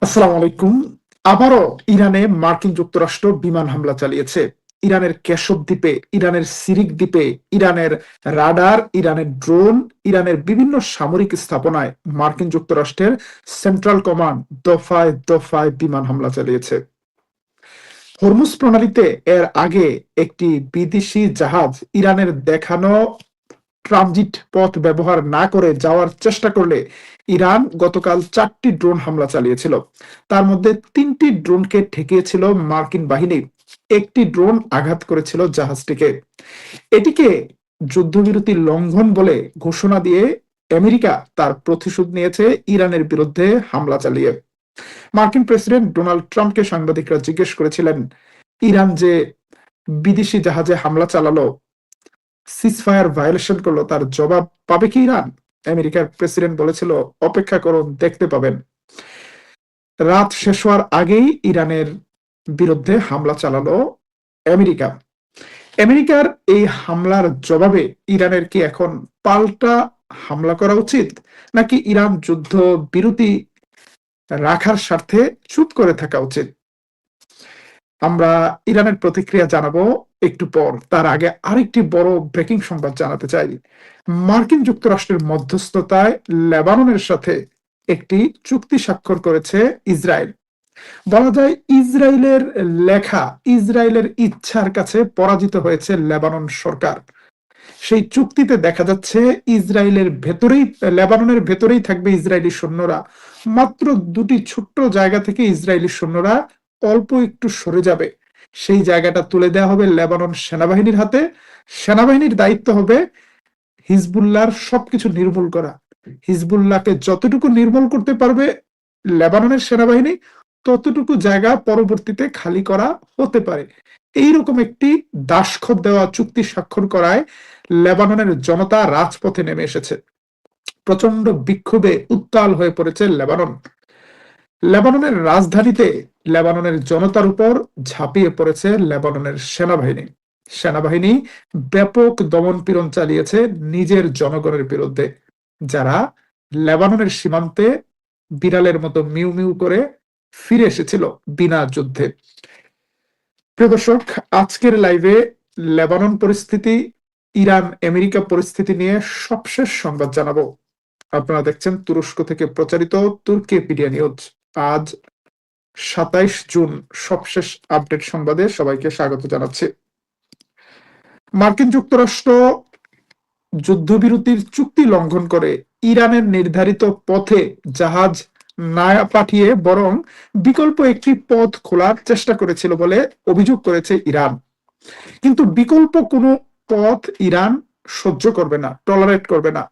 আসসালামু আলাইকুম। আবারও ইরানে মার্কিন যুক্তরাষ্ট্র বিমান হামলা চালিয়েছে। ইরানের কেশব দ্বীপে, ইরানের সিরিক দ্বীপে, ইরানের রাডার, ইরানের ড্রোন, ইরানের বিভিন্ন সামরিক স্থাপনায় মার্কিন যুক্তরাষ্ট্রের সেন্ট্রাল কমান্ড দফায় দফায় বিমান হামলা চালিয়েছে। হরমুজ প্রণালীতে এর আগে একটি বিদেশি জাহাজ ইরানের দেখানো ট্রানজিট পথ ব্যবহার না করে যাওয়ার চেষ্টা করলে ইরান গতকাল 4টি ড্রোন হামলা চালিয়েছিল। তার মধ্যে 3টি ড্রোনকে ঠেকিয়েছিল মার্কিন বাহিনী, একটি ড্রোন আঘাত করেছিল জাহাজটিকে। এটিকে যুদ্ধবিরতি লঙ্ঘন বলে ঘোষণা দিয়ে আমেরিকা তার প্রতিশোধ নিয়েছে ইরানের বিরুদ্ধে হামলা চালিয়ে। মার্কিন প্রেসিডেন্ট ডোনাল্ড ট্রাম্পকে সাংবাদিকরা জিজ্ঞেস করেছিলেন, ইরান যে বিদেশি জাহাজে হামলা চালালো, সিজফায়ার ভায়োলেশন করলো, তার জবাব পাবে কি ইরান? আমেরিকার প্রেসিডেন্ট বলেছিল, অপেক্ষা করুন, দেখতে পাবেন। রাত শেষ হওয়ার আগেই ইরানের বিরুদ্ধে হামলা চালালো আমেরিকা। আমেরিকার এই হামলার জবাবে ইরানের কি এখন পাল্টা হামলা করা উচিত, নাকি ইরান যুদ্ধ বিরতি রাখার স্বার্থে চুপ করে থাকা উচিত? আমরা ইরানের প্রতিক্রিয়া জানাবো একটু পর। তার আগে আরেকটি বড় ব্রেকিং সংবাদ জানাতে চাই। মার্কিন যুক্তরাষ্ট্রের মধ্যস্থতায় লেবাননের সাথে একটি চুক্তি স্বাক্ষর করেছে ইসরায়েল। বলা যায় ইসরায়েলের লেখা, ইসরায়েলের ইচ্ছার কাছে পরাজিত হয়েছে লেবানন সরকার। সেই চুক্তিতে দেখা যাচ্ছে ইসরায়েলের ভেতরেই, লেবাননের ভেতরেই থাকবে ইসরায়েলি সৈন্যরা। মাত্র 2টি ছোট্ট জায়গা থেকে ইসরায়েলি সৈন্যরা অল্প একটু সরে যাবে, সেই জায়গাটা তুলে দেওয়া হবে লেবানন সেনাবাহিনীর হাতে। সেনাবাহিনীর দায়িত্ব হবে হিজবুল্লাহর সবকিছু নির্মূল করা। হিজবুল্লাহকে যতটুকু নির্মূল করতে পারবে লেবাননের সেনাবাহিনী, ততটুকু জায়গা পরবর্তীতে খালি করা হতে পারে। এইরকম একটি দাসখত দেওয়া চুক্তি স্বাক্ষর করায় লেবাননের জনতা রাজপথে নেমে এসেছে। প্রচন্ড বিক্ষোভে উত্তাল হয়ে পড়েছে লেবানন। লেবাননের রাজধানীতে লেবাননের জনতার উপর ঝাঁপিয়ে পড়েছে লেবাননের সেনাবাহিনী। সেনাবাহিনী ব্যাপক দমনপীড়ন চালিয়েছে নিজের জনগণের বিরুদ্ধে, যারা লেবাননের সীমান্তে বিড়ালের মতো মিউ মিউ করে ফিরে এসেছিল বিনা যুদ্ধে। প্রিয় দর্শক, আজকের লাইভে লেবানন পরিস্থিতি, ইরান আমেরিকা পরিস্থিতি নিয়ে সবশেষ সংবাদ জানাবো। আপনারা দেখছেন তুরস্ক থেকে প্রচারিত তুর্কিপিডিয়া নিউজ। আজ 27 জুন, সবশেষ আপডেট সংবাদে সবাইকে স্বাগত জানাচ্ছি। মার্কিন যুক্তরাষ্ট্র যুদ্ধবিরতির চুক্তি লঙ্ঘন করে ইরানের নির্ধারিত পথে জাহাজ না পাঠিয়ে বরং বিকল্প একটি পথ খোলার চেষ্টা করেছিল বলে অভিযোগ করেছে ইরান। কিন্তু বিকল্প কোনো পথ ইরান সহ্য করবে না, টলারেট করবে না।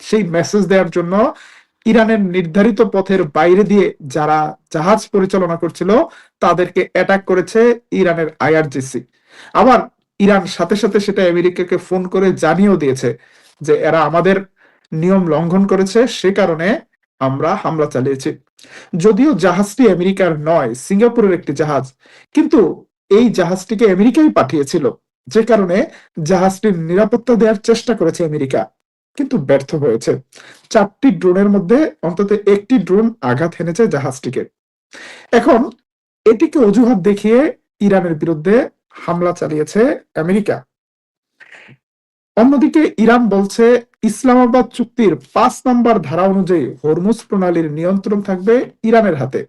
সেই মেসেজ দেওয়ার জন্য ইরানের নির্ধারিত পথের বাইরে দিয়ে যারা জাহাজ পরিচালনা করছিল তাদেরকে অ্যাটাক করেছে ইরানের আইআরজিসি। আবার ইরান সাথে সাথে সেটা আমেরিকাকে ফোন করে জানিয়েও দিয়েছে যে এরা আমাদের নিয়ম লঙ্ঘন করেছে, সে কারণে আমরা হামলা চালিয়েছি। যদিও জাহাজটি আমেরিকার নয়, সিঙ্গাপুরের একটি জাহাজ, কিন্তু এই জাহাজটিকে আমেরিকাই পাঠিয়েছিল, যে কারণে জাহাজটির নিরাপত্তা দেওয়ার চেষ্টা করেছে আমেরিকা, কিন্তু ব্যর্থ হয়েছে। 4টি ড্রোনের মধ্যে অন্তত একটি ড্রোন আঘাত হেনেছে জাহাজটিকে। এখন এটিকে অজুহাত দেখিয়ে ইরানের বিরুদ্ধে হামলা চালিয়েছে আমেরিকা। অন্যদিকে ইরান বলছে ইসলামাবাদ চুক্তির 5 নম্বর ধারা অনুযায়ী হরমুজ প্রণালীর নিয়ন্ত্রণ থাকবে ইরানের হাতে।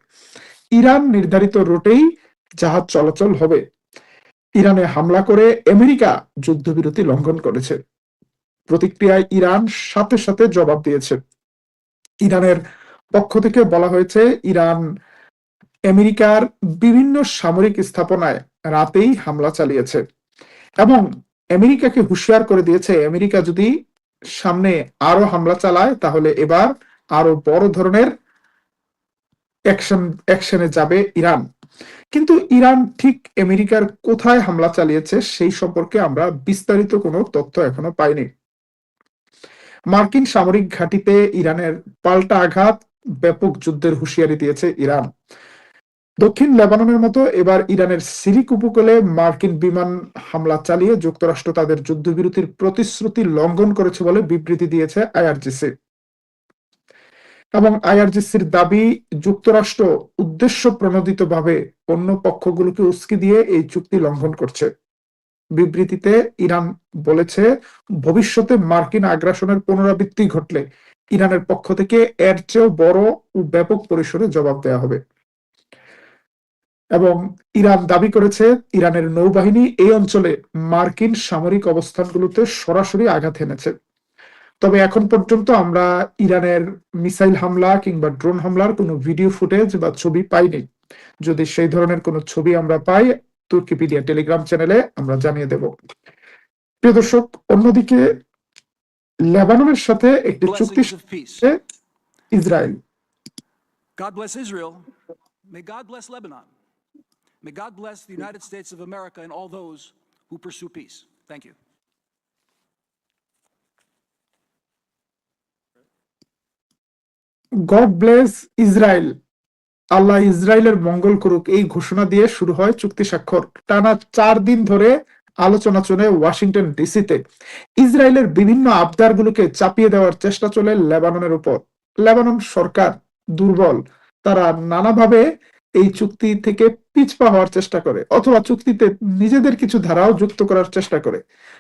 ইরান নির্ধারিত রুটেই জাহাজ চলাচল হবে। ইরানে হামলা করে আমেরিকা যুদ্ধবিরতি লঙ্ঘন করেছে। প্রতিক্রিয়ায় ইরান সাথে সাথে জবাব দিয়েছে। ইরানের পক্ষ থেকে বলা হয়েছে, ইরান আমেরিকার বিভিন্ন সামরিক স্থাপনায় রাতেই হামলা চালিয়েছে এবং আমেরিকাকে হুঁশিয়ার করে দিয়েছে, আমেরিকা যদি সামনে আরো হামলা চালায় তাহলে এবার আরো বড় ধরনের অ্যাকশনে যাবে ইরান। কিন্তু ইরান ঠিক আমেরিকার কোথায় হামলা চালিয়েছে সেই সম্পর্কে আমরা বিস্তারিত কোনো তথ্য এখনো পাইনি। মার্কিন সামরিক ঘাঁটিতে ইরানের পাল্টা আঘাত, ব্যাপক যুদ্ধের হুঁশিয়ারি দিয়েছে ইরান। দক্ষিণ লেবাননের মতো এবার ইরানের সিরিক উপকূলে মার্কিন বিমান হামলা চালিয়ে যুক্তরাষ্ট্র তাদের যুদ্ধবিরতির প্রতিশ্রুতি লঙ্ঘন করেছে বলে বিবৃতি দিয়েছে আইআরজিসি। এবং আইআরজিসির দাবি, যুক্তরাষ্ট্র উদ্দেশ্য প্রণোদিতভাবে অন্য পক্ষগুলোকে উস্কে দিয়ে এই চুক্তি লঙ্ঘন করছে। বিবৃতিতে ইরান বলেছে, ভবিষ্যতে মার্কিন আগ্রাসনের পুনরাবৃত্তি ঘটলে ইরানের পক্ষ থেকে এর চেয়েও বড় ও ব্যাপক পরিসরে জবাব দেওয়া হবে। এবং ইরান দাবি করেছে, ইরানের নৌবাহিনী এই অঞ্চলে মার্কিন সামরিক অবস্থানগুলোতে সরাসরি আঘাত এনেছে। তবে এখন পর্যন্ত আমরা ইরানের মিসাইল হামলা কিংবা ড্রোন হামলার কোনো ভিডিও ফুটেজ বা ছবি পাইনি। যদি সেই ধরনের কোনো ছবি আমরা পাই, তুর্কিপিডিয়া টেলিগ্রাম চ্যানেলে আমরা জানিয়ে দেব। প্রিয় দর্শক, অন্যদিকে লেবাননের সাথে একটি চুক্তি Israel. God bless Israel. May God bless Lebanon. May God bless the United States of America and all those who pursue peace. Thank you. God bless Israel, আল্লাহ ইসরায়েলের মঙ্গল করুক, এই ঘোষণা দিয়ে শুরু হয় চুক্তি স্বাক্ষর। টানা 4 দিন ধরে আলোচনা চলে ওয়াশিংটন ডিসিতে। ইসরায়েলের বিভিন্ন আবদারগুলোকে চাপিয়ে দেওয়ার চেষ্টা চলে লেবাননের উপর। লেবানন সরকার দুর্বল, তারা নানাভাবে এই চুক্তি থেকে পিছপা হওয়ার চেষ্টা করে অথবা চুক্তিতে নিজেদের কিছু ধারাও যুক্ত করার চেষ্টা করে,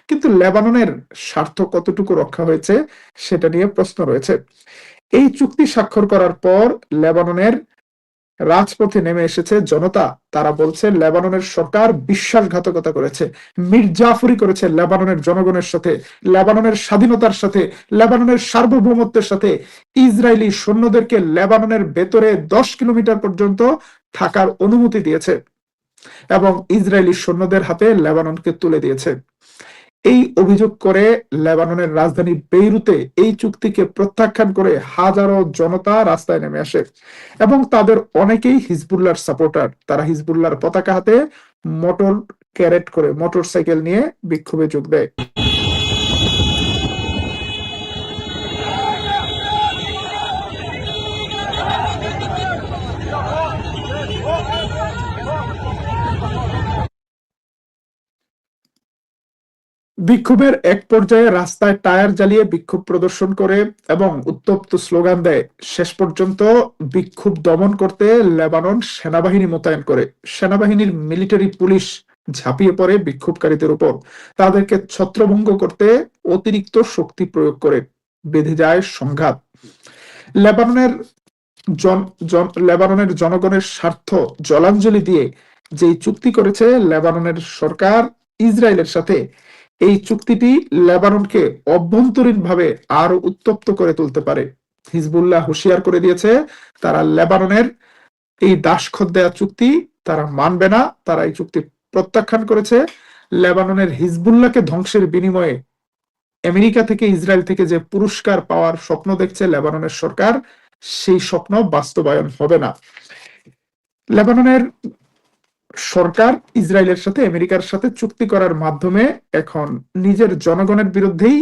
কিন্তু লেবাননের স্বার্থ কতটুকু রক্ষা হয়েছে সেটা নিয়ে প্রশ্ন রয়েছে। এই চুক্তি স্বাক্ষর করার পর লেবাননের রাজপথে নেমে এসেছে জনতা। তারা বলছে লেবাননের সরকার বিশ্বাসঘাতকতা করেছে, মির্জাফরি করেছে লেবাননের জনগণের সাথে, লেবাননের স্বাধীনতার সাথে, লেবাননের সার্বভৌমত্বের সাথে। ইসরায়েলি সৈন্যদেরকে লেবাননের ভেতরে 10 কিলোমিটার পর্যন্ত থাকার অনুমতি দিয়েছে এবং ইসরায়েলি সৈন্যদের হাতে লেবাননকে তুলে দিয়েছে। এই অভিযোগ করে লেবাননের রাজধানী বেইরুতে এই চুক্তিকে প্রত্যাখ্যান করে হাজারো জনতা রাস্তায় নেমে আসে এবং তাদের অনেকেই হিজবুল্লাহর সাপোর্টার। তারা হিজবুল্লাহর পতাকা হাতে মোটর ক্যারেট করে, মোটর সাইকেল নিয়ে বিক্ষোভে যোগ দেয়। বিক্ষোভের এক পর্যায়ে রাস্তায় টায়ার জ্বালিয়ে বিক্ষোভ প্রদর্শন করে এবং উত্তপ্ত স্লোগান দেয়। শেষ পর্যন্ত বিক্ষোভ দমন করতে লেবানন সেনাবাহিনী মোতায়েন করে। সেনাবাহিনীর মিলিটারি পুলিশ ঝাঁপিয়ে পড়ে বিক্ষোভকারীদের উপর, তাদেরকে ছত্রভঙ্গ করতে অতিরিক্ত শক্তি প্রয়োগ করে। বেঁধে যায় সংঘাত। লেবাননের লেবাননের জনগণের স্বার্থ জলাঞ্জলি দিয়ে যে চুক্তি করেছে লেবাননের সরকার ইসরায়েলের সাথে, এই চুক্তিটি লেবাননকে অভ্যন্তরীণভাবে আরো উত্তপ্ত করে তুলতে পারে। হিজবুল্লাহ হুঁশিয়ার করে দিয়েছে, তারা লেবাননের এই দাসখত চুক্তি তারা মানবে না। তারা এই চুক্তি প্রত্যাখ্যান করেছে। লেবাননের হিজবুল্লাহকে ধ্বংসের বিনিময়ে আমেরিকা থেকে, ইসরায়েল থেকে যে পুরস্কার পাওয়ার স্বপ্ন দেখছে লেবাননের সরকার, সেই স্বপ্ন বাস্তবায়ন হবে না। লেবাননের সরকার ইসরায়েলের সাথে, আমেরিকার সাথে চুক্তি করার মাধ্যমে এখন নিজের জনগণের বিরুদ্ধেই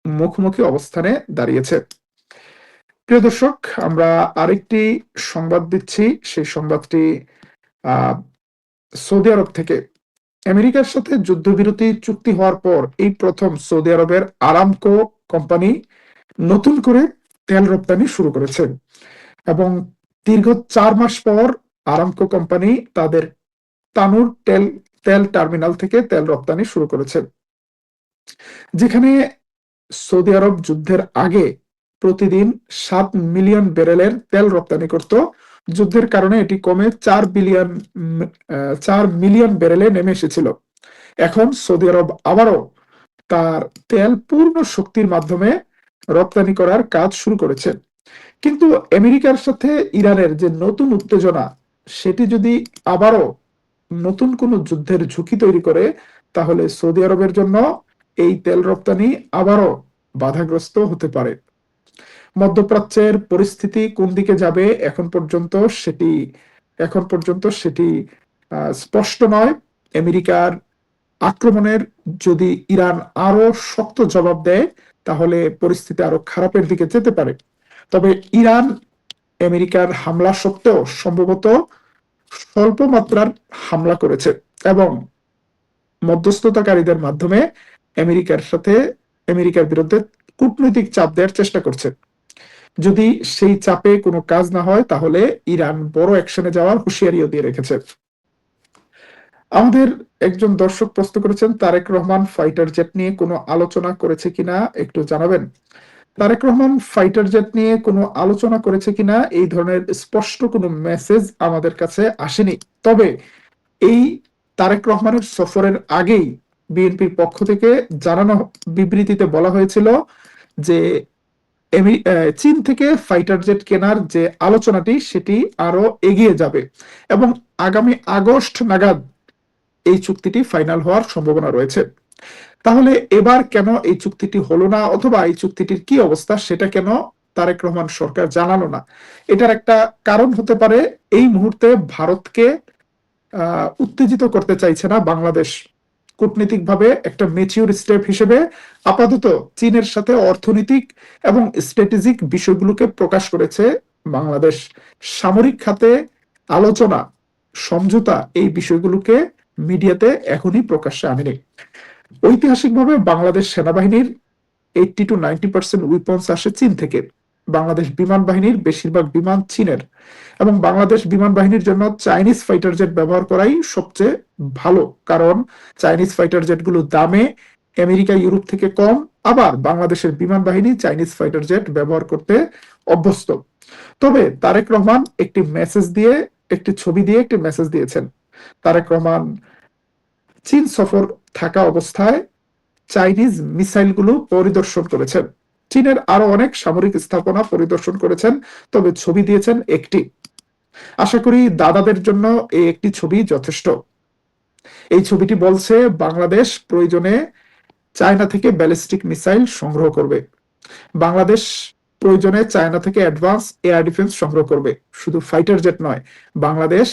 মুখোমুখি অবস্থানে দাঁড়িয়েছে। প্রিয় দর্শক, আমরা আরেকটি সংবাদ দিচ্ছি। সেই সংবাদটি সৌদি আরব থেকে। আমেরিকার সাথে যুদ্ধবিরতি চুক্তি হওয়ার পর এই প্রথম সৌদি আরবের আরামকো কোম্পানি নতুন করে তেল রপ্তানি শুরু করেছে এবং দীর্ঘ 4 মাস পর আরামকো কোম্পানি তাদের তানুর তেল টার্মিনাল থেকে তেল রপ্তানি শুরু করেছে। যেখানে সৌদি আরব যুদ্ধের আগে প্রতিদিন 7 মিলিয়ন ব্যারেলের তেল রপ্তানি করত, যুদ্ধের কারণে এটি কমে 4 মিলিয়ন ব্যারেলে নেমে এসেছিল। এখন সৌদি আরব আবারও তার তেল পূর্ণ শক্তির মাধ্যমে রপ্তানি করার কাজ শুরু করেছে। কিন্তু আমেরিকার সাথে ইরানের যে নতুন উত্তেজনা, সেটি যদি আবারও নতুন কোনো যুদ্ধের ঝুঁকি তৈরি করে, তাহলে সৌদি আরবের জন্য এই তেল রপ্তানি আবারও বাধাগ্রস্ত হতে পারে। মধ্যপ্রাচ্যের পরিস্থিতি কোন দিকে যাবে এখন পর্যন্ত সেটি স্পষ্ট নয়। আমেরিকার আক্রমণের যদি ইরান আরো শক্ত জবাব দেয়, তাহলে পরিস্থিতি আরো খারাপের দিকে যেতে পারে। তবে ইরান আমেরিকার হামলা সত্ত্বেও সম্ভবত স্বল্প মাত্রার হামলা করেছে এবং মধ্যস্থতাকারীদের মাধ্যমে আমেরিকার বিরুদ্ধে কূটনৈতিক চাপ দেওয়ার চেষ্টা করছে। যদি সেই চাপে কোনো কাজ না হয় তাহলে ইরান বড় অ্যাকশনে যাওয়ার হুঁশিয়ারিও দিয়ে রেখেছে। আমাদের একজন দর্শক প্রশ্ন করেছেন, তারেক রহমান ফাইটার জেট নিয়ে কোনো আলোচনা করেছে কিনা একটু জানাবেন। তারেক রহমান ফাইটার জেট নিয়ে কোনো আলোচনা করেছে কিনা এই ধরনের স্পষ্ট কোনো মেসেজ আমাদের কাছে আসেনি। তবে এই তারেক রহমানের সফরের আগেই বিএনপির পক্ষ থেকে জানানো বিবৃতিতে বলা হয়েছিল যে চীন থেকে ফাইটার জেট কেনার যে আলোচনাটি সেটি আরো এগিয়ে যাবে এবং আগামী আগস্ট নাগাদ এই চুক্তিটি ফাইনাল হওয়ার সম্ভাবনা রয়েছে। তাহলে এবার কেন এই চুক্তিটি হলো না, অথবা এই চুক্তিটির কি অবস্থা সেটা কেন তারেক রহমান সরকার জানালো না? এটার একটা কারণ হতে পারে, এই মুহূর্তে ভারতকে উত্তেজিত করতে চাইছে না বাংলাদেশ। কূটনীতিকভাবে একটা ম্যাচিউর স্টেপ হিসেবে আপাতত চীনের সাথে অর্থনৈতিক এবং স্ট্র্যাটেজিক বিষয়গুলোকে প্রকাশ করেছে বাংলাদেশ। সামরিক খাতে আলোচনা, সমঝোতা, এই বিষয়গুলোকে মিডিয়াতে এখনই প্রকাশ্যে আনেনি। ঐতিহাসিকভাবে বাংলাদেশ সেনাবাহিনীর 80 to 90% উইপন্স আসে চীন থেকে। বাংলাদেশ বিমান বাহিনীর বেশিরভাগ বিমান চীনের, এবং বাংলাদেশ বিমান বাহিনীর জন্য চাইনিজ ফাইটার জেট ব্যবহার করাই সবচেয়ে ভালো, কারণ চাইনিজ ফাইটার জেট গুলো দামে আমেরিকা ইউরোপ থেকে কম, আবার বাংলাদেশের বিমান বাহিনী চাইনিজ ফাইটার জেট ব্যবহার করতে অভ্যস্ত। তবে তারেক রহমান একটি মেসেজ দিয়ে, একটি ছবি দিয়ে একটি মেসেজ দিয়েছেন। তারেক রহমান চীন সফর থাকা অবস্থায় চাইনিজ মিসাইলগুলো পরিদর্শন করেছেন। চীনের আরো অনেক সামরিক স্থাপনা পরিদর্শন করেছেন, তবে ছবি দিয়েছেন একটি। আশা করি দাদাদের জন্য এই একটি ছবি যথেষ্ট। এই ছবিটি বলছে বাংলাদেশ প্রয়োজনে চায়না থেকে ব্যালিস্টিক মিসাইল সংগ্রহ করবে। বাংলাদেশ প্রয়োজনে চায়না থেকে অ্যাডভান্স এয়ার ডিফেন্স সংগ্রহ করবে। শুধু ফাইটার জেট নয়, বাংলাদেশ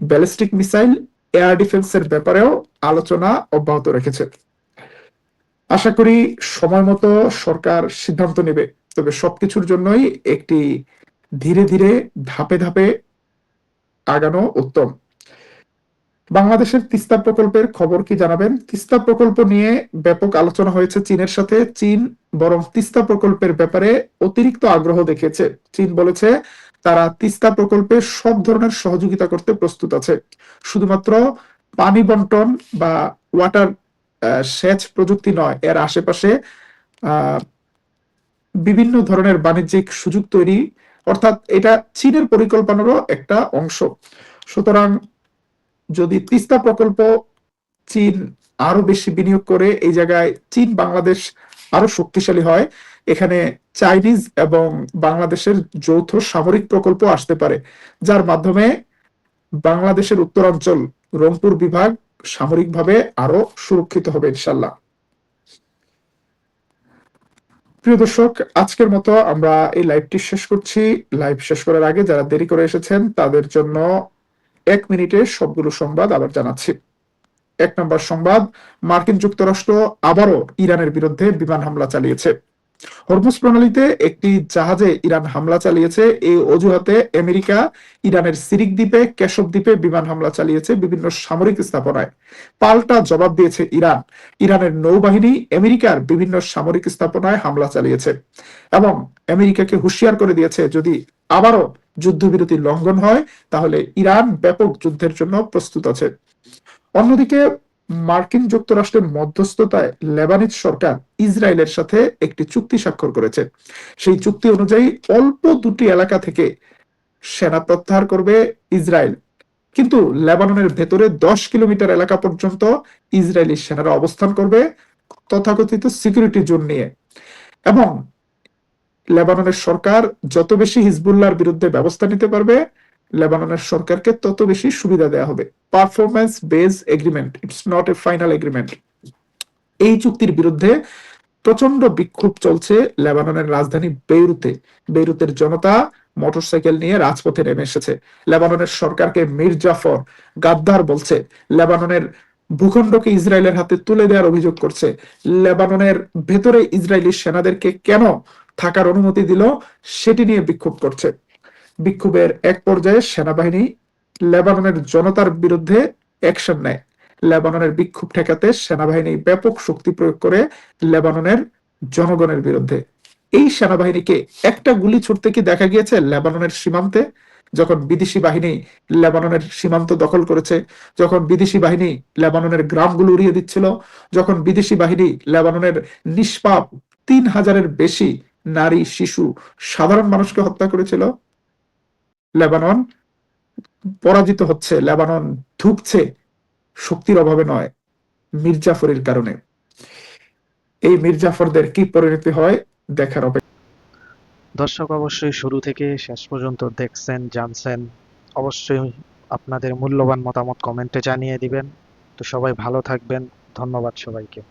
ব্যালিস্টিক মিসাইল, এয়ার ডিফেন্সের ব্যাপারেও আলোচনা অব্যাহত রেখেছে। আশা করি সময় মতো সরকার সিদ্ধান্ত নেবে। তবে সবকিছুর জন্যই একটি ধীরে ধীরে ধাপে ধাপে আগানো উত্তম। বাংলাদেশের তিস্তা প্রকল্পের খবর কি জানাবেন? তিস্তা প্রকল্প নিয়ে ব্যাপক আলোচনা হয়েছে চীনের সাথে। চীন বরং তিস্তা প্রকল্পের ব্যাপারে অতিরিক্ত আগ্রহ দেখিয়েছে। চীন বলেছে তারা তিস্তা প্রকল্পে সব ধরনের সহযোগিতা করতে প্রস্তুত আছে। শুধুমাত্র পানি বন্টন বা ওয়াটার সেচ প্রযুক্তি নয়, এর আশেপাশে বিভিন্ন ধরনের বাণিজ্যিক সুযোগ তৈরি, অর্থাৎ এটা চীনের পরিকল্পনারও একটা অংশ। সুতরাং যদি তিস্তা প্রকল্প চীন আরো বেশি বিনিয়োগ করে, এই জায়গায় চীন বাংলাদেশ আরো শক্তিশালী হয়, এখানে চাইনিজ এবং বাংলাদেশের যৌথ সামরিক প্রকল্প আসতে পারে, যার মাধ্যমে বাংলাদেশের উত্তরাঞ্চল রংপুর বিভাগ সামরিকভাবে আরো সুরক্ষিত হবে ইনশাল্লাহ। প্রিয় দর্শক, আজকের মতো আমরা এই লাইভটি শেষ করছি। লাইভ শেষ করার আগে যারা দেরি করে এসেছেন তাদের জন্য 1 মিনিটে সবগুলো সংবাদ আবার জানাচ্ছি। 1 নম্বর সংবাদ, মার্কিন যুক্তরাষ্ট্র আবারও ইরানের বিরুদ্ধে বিমান হামলা চালিয়েছে। হরমুজ প্রণালীতে একটি জাহাজে ইরান হামলা চালিয়েছে। এই অজুহাতে আমেরিকা ইরানের সিরিক দ্বীপে, কেশব দ্বীপে বিমান হামলা চালিয়েছে, বিভিন্ন সামরিক স্থাপনায়। পাল্টা জবাব দিয়েছে ইরান। ইরানের নৌবাহিনী আমেরিকার বিভিন্ন সামরিক স্থাপনায় হামলা চালিয়েছে এবং আমেরিকাকে হুঁশিয়ার করে দিয়েছে যদি আবারও যুদ্ধবিরতি লঙ্ঘন হয় তাহলে ইরান ব্যাপক যুদ্ধের জন্য প্রস্তুত আছে। অন্যদিকে মার্কিন যুক্তরাষ্ট্রের মধ্যস্থতায় লেবানিজ সরকার ইসরায়েলের সাথে একটি চুক্তি স্বাক্ষর করেছে। সেই চুক্তি অনুযায়ী অল্প দুটি এলাকা থেকে সেনা প্রত্যাহার করবে ইসরায়েল, কিন্তু লেবাননের ভেতরে 10 কিলোমিটার এলাকা পর্যন্ত ইসরায়েলি সেনারা অবস্থান করবে তথাকথিত সিকিউরিটি জোন নিয়ে। এবং লেবাননের সরকার যত বেশি হিজবুল্লাহর বিরুদ্ধে ব্যবস্থা নিতে পারবে, লেবাননের সরকারকে তত বেশি সুবিধা দেওয়া হবে। Performance base agreement, it's not a final agreement. এই চুক্তির বিরুদ্ধে প্রচন্ড বিক্ষোভ চলছে লেবাননের রাজধানী বেইরুতে। বেইরুতের জনতা মোটরসাইকেল নিয়ে রাজপথে নেমে এসেছে। লেবাননের সরকারকে মীর জাফর গাদ্দার বলছে, লেবাননের ভূখণ্ডকে ইসরায়েলের হাতে তুলে দেওয়ার অভিযোগ করছে। লেবাননের ভেতরে ইসরায়েলি সেনাদেরকে কেন থাকার অনুমতি দিল সেটি নিয়ে বিক্ষোভ করছে। বিক্ষোভের এক পর্যায়ে সেনাবাহিনী লেবাননের জনতার বিরুদ্ধে অ্যাকশন নেয়। লেবাননের বিক্ষোভ ঠেকাতে সেনাবাহিনী ব্যাপক শক্তি প্রয়োগ করে লেবাননের জনগণের বিরুদ্ধে। এই সেনাবাহিনীকে একটা গুলি ছুড়তে কি দেখা গিয়েছে লেবাননের সীমান্তে? যখন বিদেশি বাহিনী লেবাননের সীমান্ত দখল করেছে, যখন বিদেশি বাহিনী লেবাননের গ্রামগুলো উড়িয়ে দিচ্ছিল, যখন বিদেশি বাহিনী লেবাননের নিষ্পাপ 3,000-এর বেশি নারী, শিশু, সাধারণ মানুষকে হত্যা করেছিল, লেবানন পরাজিত হচ্ছে, লেবানন ধুঁকছে শক্তির অভাবে নয়, মির্জাফরের কারণে। এই মির্জাফরদের কি পরিণতি হয় দেখার অপেক্ষা। দর্শক অবশ্যই শুরু থেকে শেষ পর্যন্ত দেখছেন, জানছেন। অবশ্যই আপনাদের মূল্যবান মতামত কমেন্টে জানিয়ে দিবেন। তো সবাই ভালো থাকবেন। ধন্যবাদ সবাইকে।